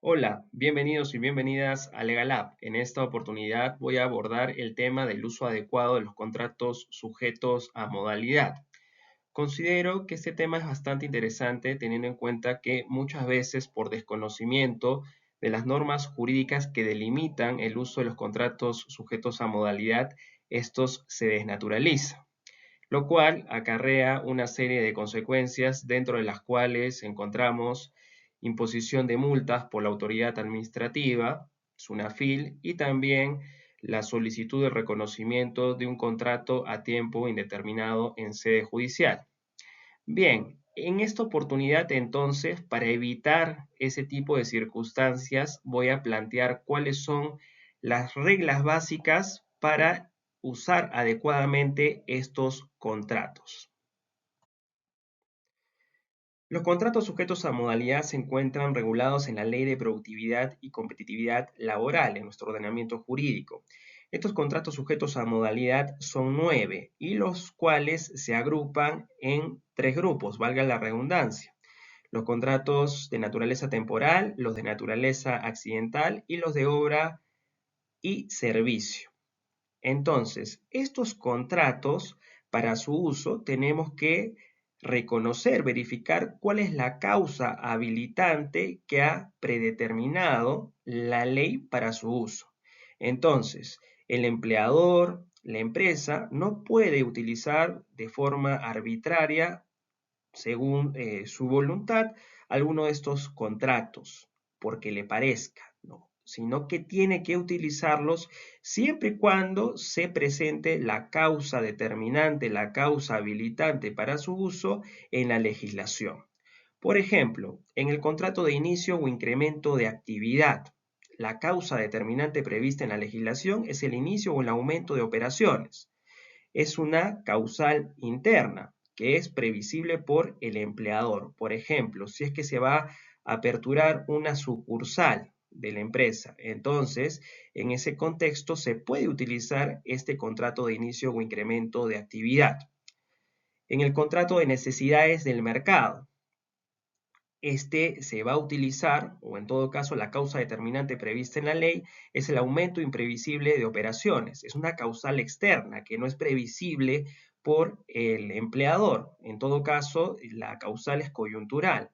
Hola, bienvenidos y bienvenidas a LegalApp. En esta oportunidad voy a abordar el tema del uso adecuado de los contratos sujetos a modalidad. Considero que este tema es bastante interesante teniendo en cuenta que muchas veces por desconocimiento de las normas jurídicas que delimitan el uso de los contratos sujetos a modalidad, estos se desnaturalizan, lo cual acarrea una serie de consecuencias dentro de las cuales encontramos imposición de multas por la autoridad administrativa, SUNAFIL, y también la solicitud de reconocimiento de un contrato a tiempo indeterminado en sede judicial. Bien, en esta oportunidad entonces, para evitar ese tipo de circunstancias, voy a plantear cuáles son las reglas básicas para usar adecuadamente estos contratos. Los contratos sujetos a modalidad se encuentran regulados en la Ley de Productividad y Competitividad Laboral, en nuestro ordenamiento jurídico. Estos contratos sujetos a modalidad son 9 y los cuales se agrupan en tres grupos, valga la redundancia. Los contratos de naturaleza temporal, los de naturaleza accidental y los de obra y servicio. Entonces, estos contratos, para su uso, tenemos que reconocer, verificar cuál es la causa habilitante que ha predeterminado la ley para su uso. Entonces, el empleador, la empresa, no puede utilizar de forma arbitraria, según su voluntad, alguno de estos contratos, porque le parezca, ¿no? Sino que tiene que utilizarlos siempre y cuando se presente la causa determinante, la causa habilitante para su uso en la legislación. Por ejemplo, en el contrato de inicio o incremento de actividad, la causa determinante prevista en la legislación es el inicio o el aumento de operaciones. Es una causal interna que es previsible por el empleador. Por ejemplo, si es que se va a aperturar una sucursal de la empresa, entonces en ese contexto se puede utilizar este contrato de inicio o incremento de actividad. En el contrato de necesidades del mercado, este se va a utilizar, o en todo caso la causa determinante prevista en la ley, es el aumento imprevisible de operaciones. Es una causal externa que no es previsible por el empleador. En todo caso, la causal es coyuntural.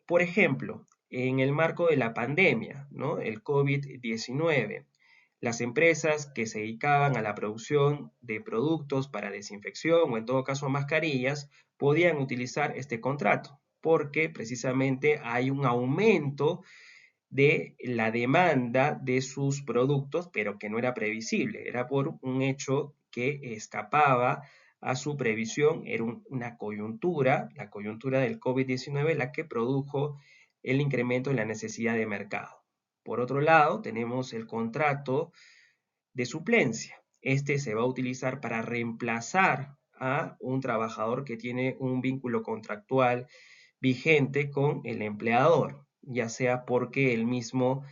Por ejemplo, en el marco de la pandemia, ¿no? El COVID-19, las empresas que se dedicaban a la producción de productos para desinfección o en todo caso mascarillas podían utilizar este contrato porque precisamente hay un aumento de la demanda de sus productos, pero que no era previsible, era por un hecho que escapaba a su previsión, era una coyuntura, la coyuntura del COVID-19, la que produjo el incremento en la necesidad de mercado. Por otro lado, tenemos el contrato de suplencia. Este se va a utilizar para reemplazar a un trabajador que tiene un vínculo contractual vigente con el empleador, ya sea porque él mismo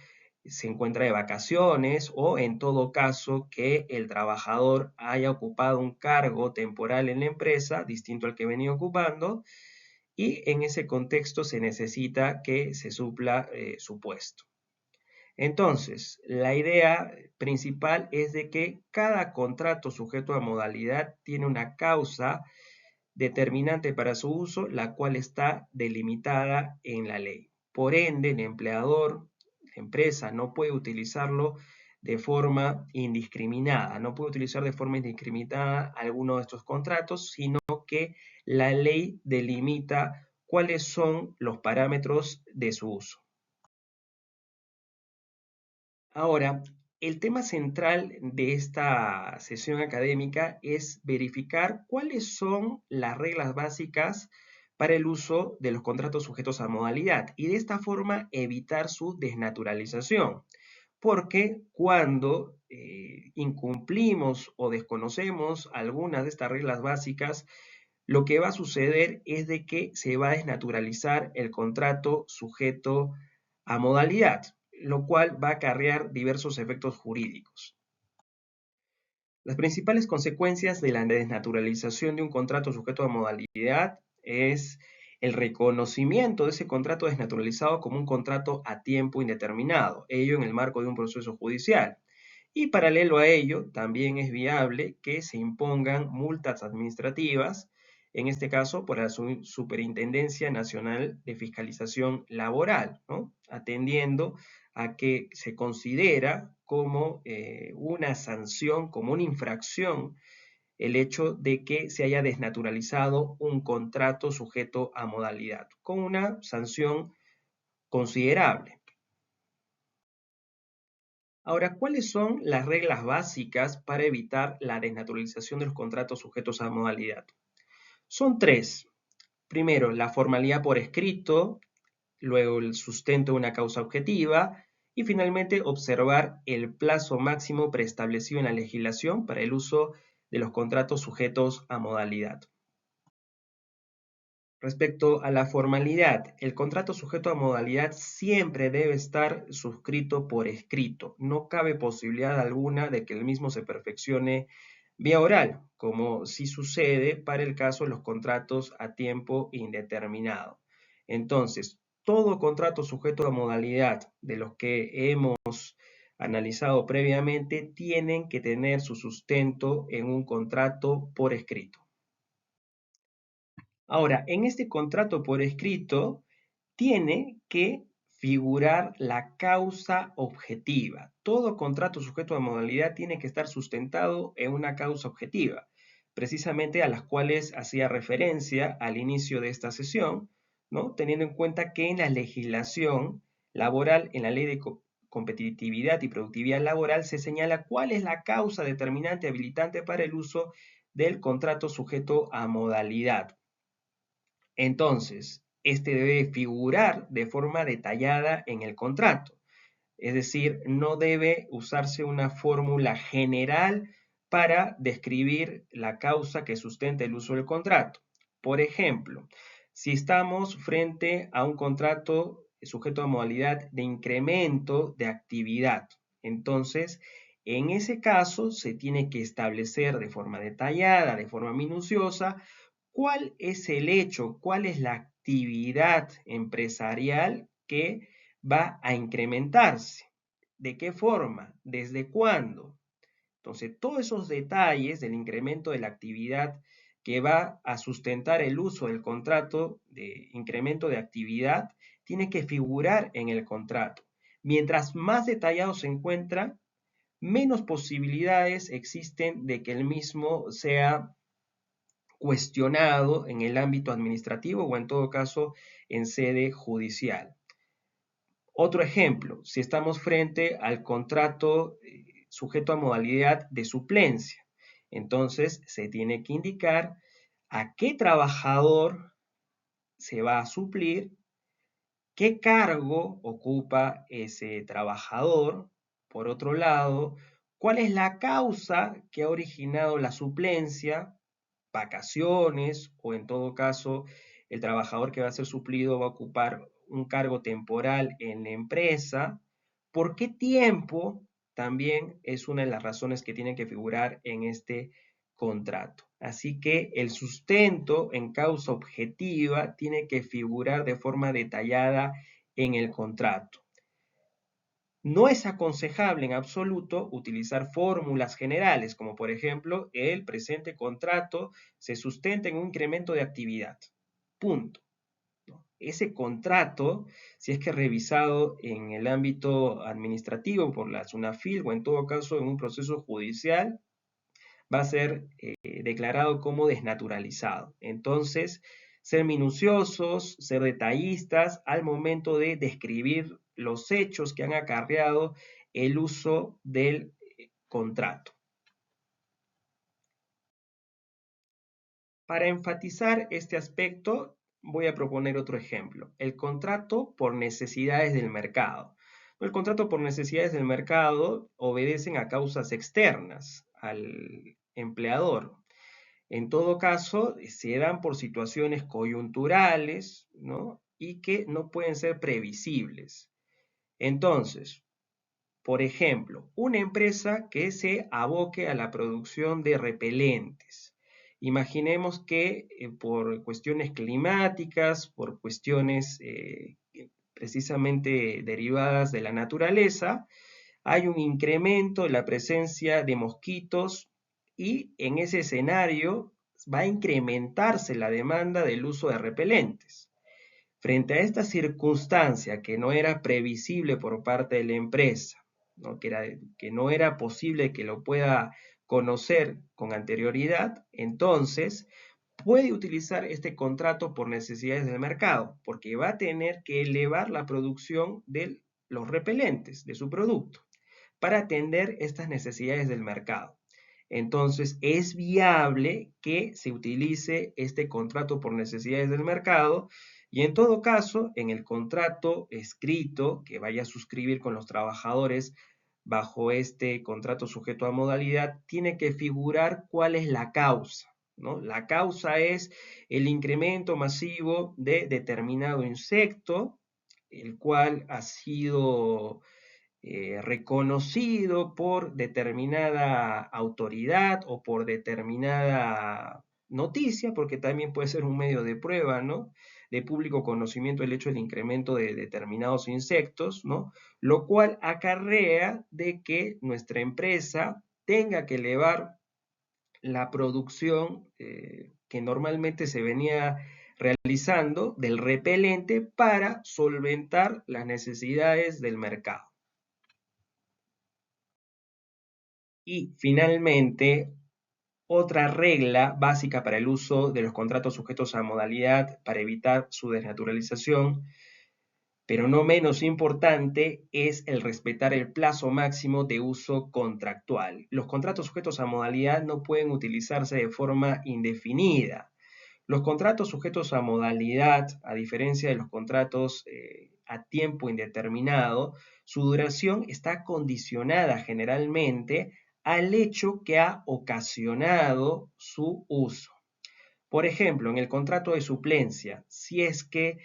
se encuentra de vacaciones o en todo caso que el trabajador haya ocupado un cargo temporal en la empresa distinto al que venía ocupando y en ese contexto se necesita que se supla su puesto. Entonces, la idea principal es de que cada contrato sujeto a modalidad tiene una causa determinante para su uso, la cual está delimitada en la ley. Por ende, el empleador, la empresa, no puede utilizarlo de forma indiscriminada, no puede utilizar de forma indiscriminada alguno de estos contratos, sino que la ley delimita cuáles son los parámetros de su uso. Ahora, el tema central de esta sesión académica es verificar cuáles son las reglas básicas para el uso de los contratos sujetos a modalidad y de esta forma evitar su desnaturalización. Porque cuando incumplimos o desconocemos algunas de estas reglas básicas, lo que va a suceder es de que se va a desnaturalizar el contrato sujeto a modalidad, lo cual va a acarrear diversos efectos jurídicos. Las principales consecuencias de la desnaturalización de un contrato sujeto a modalidad es el reconocimiento de ese contrato desnaturalizado como un contrato a tiempo indeterminado, ello en el marco de un proceso judicial. Y paralelo a ello, también es viable que se impongan multas administrativas, en este caso por la Superintendencia Nacional de Fiscalización Laboral, ¿no? Atendiendo a que se considera como una sanción, como una infracción, el hecho de que se haya desnaturalizado un contrato sujeto a modalidad, con una sanción considerable. Ahora, ¿cuáles son las reglas básicas para evitar la desnaturalización de los contratos sujetos a modalidad? Son tres. Primero, la formalidad por escrito, luego el sustento de una causa objetiva y finalmente observar el plazo máximo preestablecido en la legislación para el uso de los contratos sujetos a modalidad. Respecto a la formalidad, el contrato sujeto a modalidad siempre debe estar suscrito por escrito. No cabe posibilidad alguna de que el mismo se perfeccione vía oral, como sí sucede para el caso de los contratos a tiempo indeterminado. Entonces, todo contrato sujeto a modalidad de los que hemos analizado previamente tienen que tener su sustento en un contrato por escrito. Ahora, en este contrato por escrito tiene que figurar la causa objetiva. Todo contrato sujeto a modalidad tiene que estar sustentado en una causa objetiva, precisamente a las cuales hacía referencia al inicio de esta sesión, ¿no? Teniendo en cuenta que en la legislación laboral, en la ley de competitividad y productividad laboral, se señala cuál es la causa determinante habilitante para el uso del contrato sujeto a modalidad. Entonces, este debe figurar de forma detallada en el contrato. Es decir, no debe usarse una fórmula general para describir la causa que sustenta el uso del contrato. Por ejemplo, si estamos frente a un contrato sujeto a modalidad de incremento de actividad, entonces, en ese caso se tiene que establecer de forma detallada, de forma minuciosa, cuál es el hecho, cuál es la actividad empresarial que va a incrementarse. ¿De qué forma? ¿Desde cuándo? Entonces, todos esos detalles del incremento de la actividad que va a sustentar el uso del contrato de incremento de actividad tiene que figurar en el contrato. Mientras más detallado se encuentra, menos posibilidades existen de que el mismo sea cuestionado en el ámbito administrativo o en todo caso en sede judicial. Otro ejemplo, si estamos frente al contrato sujeto a modalidad de suplencia, entonces se tiene que indicar a qué trabajador se va a suplir, qué cargo ocupa ese trabajador, por otro lado, cuál es la causa que ha originado la suplencia, vacaciones o en todo caso el trabajador que va a ser suplido va a ocupar un cargo temporal en la empresa. ¿Por qué tiempo? También es una de las razones que tienen que figurar en este contrato. Así que el sustento en causa objetiva tiene que figurar de forma detallada en el contrato. No es aconsejable en absoluto utilizar fórmulas generales, como por ejemplo, el presente contrato se sustenta en un incremento de actividad. Punto. Ese contrato, si es que revisado en el ámbito administrativo por la SUNAFIL o en todo caso en un proceso judicial, va a ser declarado como desnaturalizado. Entonces, ser minuciosos, ser detallistas al momento de describir los hechos que han acarreado el uso del contrato. Para enfatizar este aspecto, voy a proponer otro ejemplo, el contrato por necesidades del mercado. El contrato por necesidades del mercado obedecen a causas externas al empleador. En todo caso, se dan por situaciones coyunturales, ¿no? Y que no pueden ser previsibles. Entonces, por ejemplo, una empresa que se aboque a la producción de repelentes Imaginemos que por cuestiones climáticas, por cuestiones precisamente derivadas de la naturaleza, hay un incremento en la presencia de mosquitos y en ese escenario va a incrementarse la demanda del uso de repelentes. Frente a esta circunstancia que no era previsible por parte de la empresa, ¿no? Que no era posible que lo pueda conocer con anterioridad, entonces puede utilizar este contrato por necesidades del mercado, porque va a tener que elevar la producción de los repelentes, de su producto, para atender estas necesidades del mercado. Entonces, es viable que se utilice este contrato por necesidades del mercado y en todo caso, en el contrato escrito que vaya a suscribir con los trabajadores bajo este contrato sujeto a modalidad, tiene que figurar cuál es la causa, ¿no? La causa es el incremento masivo de determinado insecto, el cual ha sido reconocido por determinada autoridad o por determinada noticia, porque también puede ser un medio de prueba, ¿no? De público conocimiento el hecho del incremento de determinados insectos, ¿no? Lo cual acarrea de que nuestra empresa tenga que elevar la producción que normalmente se venía realizando del repelente para solventar las necesidades del mercado. Y finalmente, otra regla básica para el uso de los contratos sujetos a modalidad para evitar su desnaturalización, pero no menos importante, es el respetar el plazo máximo de uso contractual. Los contratos sujetos a modalidad no pueden utilizarse de forma indefinida. Los contratos sujetos a modalidad, a diferencia de los contratos a tiempo indeterminado, su duración está condicionada generalmente al hecho que ha ocasionado su uso. Por ejemplo, en el contrato de suplencia, si es que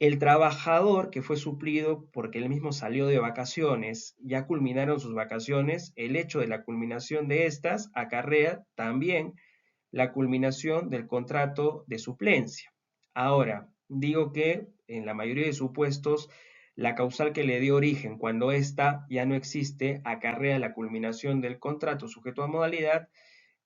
el trabajador que fue suplido porque él mismo salió de vacaciones, ya culminaron sus vacaciones, el hecho de la culminación de estas acarrea también la culminación del contrato de suplencia. Ahora, digo que en la mayoría de supuestos, la causal que le dio origen cuando ésta ya no existe acarrea la culminación del contrato sujeto a modalidad.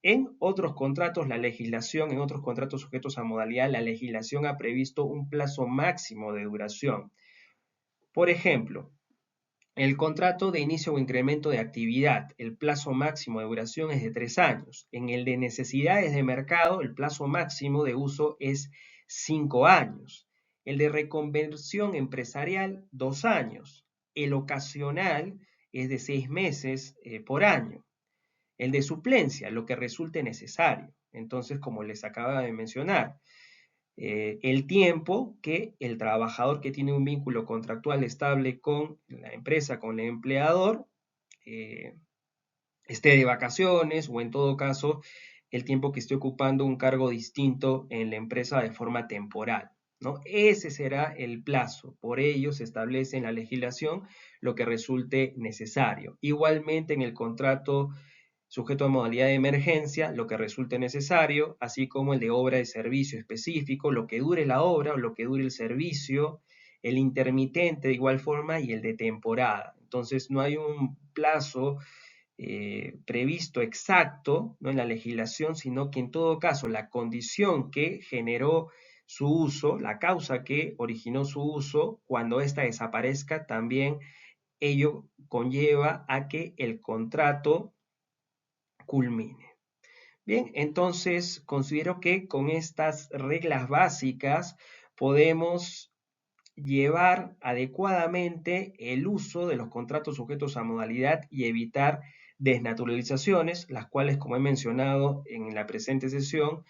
En otros contratos, en otros contratos sujetos a modalidad, la legislación ha previsto un plazo máximo de duración. Por ejemplo, el contrato de inicio o incremento de actividad, el plazo máximo de duración es de 3 años. En el de necesidades de mercado, el plazo máximo de uso es 5 años. El de reconversión empresarial, 2 años. El ocasional es de 6 meses por año. El de suplencia, lo que resulte necesario. Entonces, como les acaba de mencionar, el tiempo que el trabajador que tiene un vínculo contractual estable con la empresa, con el empleador, eh, esté de vacaciones o en todo caso el tiempo que esté ocupando un cargo distinto en la empresa de forma temporal, ¿no? Ese será el plazo. Por ello se establece en la legislación lo que resulte necesario. Igualmente en el contrato sujeto a modalidad de emergencia, lo que resulte necesario, así como el de obra de servicio específico, lo que dure la obra o lo que dure el servicio, el intermitente de igual forma y el de temporada. Entonces no hay un plazo previsto exacto, ¿no?, en la legislación, sino que en todo caso la condición que generó su uso, la causa que originó su uso, cuando ésta desaparezca, también ello conlleva a que el contrato culmine. Bien, entonces considero que con estas reglas básicas podemos llevar adecuadamente el uso de los contratos sujetos a modalidad y evitar desnaturalizaciones, las cuales, como he mencionado en la presente sesión,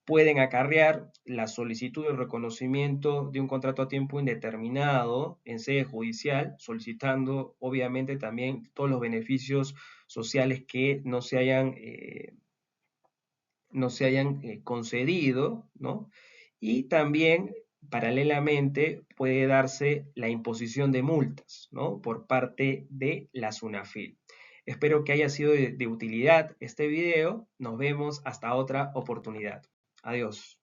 pueden acarrear la solicitud de reconocimiento de un contrato a tiempo indeterminado en sede judicial, solicitando obviamente también todos los beneficios sociales que no se hayan concedido, ¿no? Y también, paralelamente, puede darse la imposición de multas, ¿no?, por parte de la SUNAFIL. Espero que haya sido de utilidad este video. Nos vemos hasta otra oportunidad. Adiós.